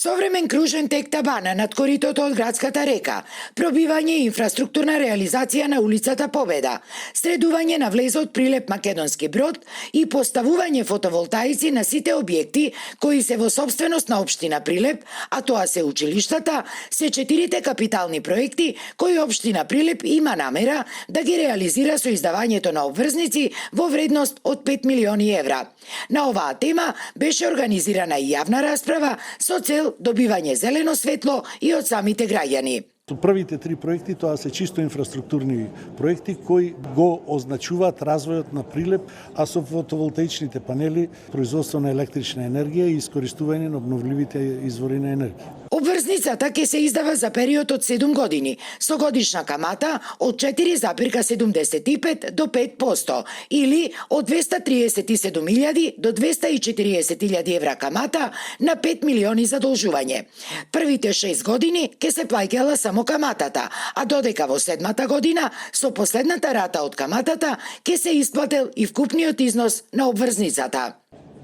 Современ кружен тек табана над коритото од градската река, пробивање и инфраструктурна реализација на улицата Победа, средување на влезот Прилеп Македонски брод и поставување фотоволтаици на сите објекти кои се во собственост на општина Прилеп, а тоа се училиштата, се 4 капитални проекти кои општина Прилеп има намера да ги реализира со издавањето на обврзници во вредност од 5 милиони евра. На оваа тема беше организирана и јавна расправа со цел добивање зелено светло и од самите граѓани. Првите 3 проекти тоа се чисто инфраструктурни проекти кои го означуваат развојот на Прилеп, а со фотоволтаичните панели производство на електрична енергија и искористување на обновливите извори на енергија. Обврзницата ќе се издава за период од 7 години, со годишна камата од 4,75 до 5%, или од 237.000 до 240.000 евра камата на 5 милиони задолжување. Првите 6 години ќе се плаќала само каматата, а додека во 7-та година со последната рата од каматата ќе се исплател и вкупниот износ на обврзницата.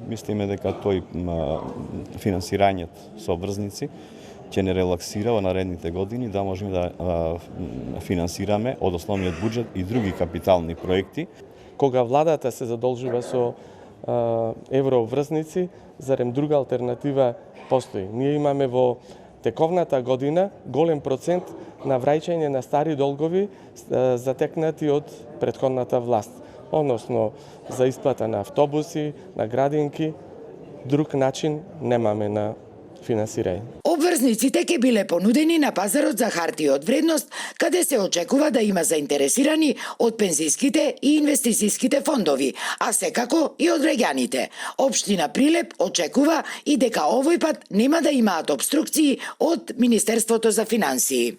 Мислиме дека тој финансирањето со обврзници ќе не релаксира во наредните години да можеме да финансираме од основниот буџет и други капитални проекти. Кога владата се задолжува со еврообврзници, зарем друга алтернатива постои. Ние имаме во тековната година голем процент на враќање на стари долгови затекнати од претходната власт, односно за исплата на автобуси, на градинки, друг начин немаме на финансирање. Обврзниците ќе биле понудени на пазарот за хартија од вредност, каде се очекува да има заинтересирани од пензиските и инвестицијските фондови, а секако и од граѓаните. Општина Прилеп очекува и дека овој пат нема да имаат обструкции од Министерството за финансии.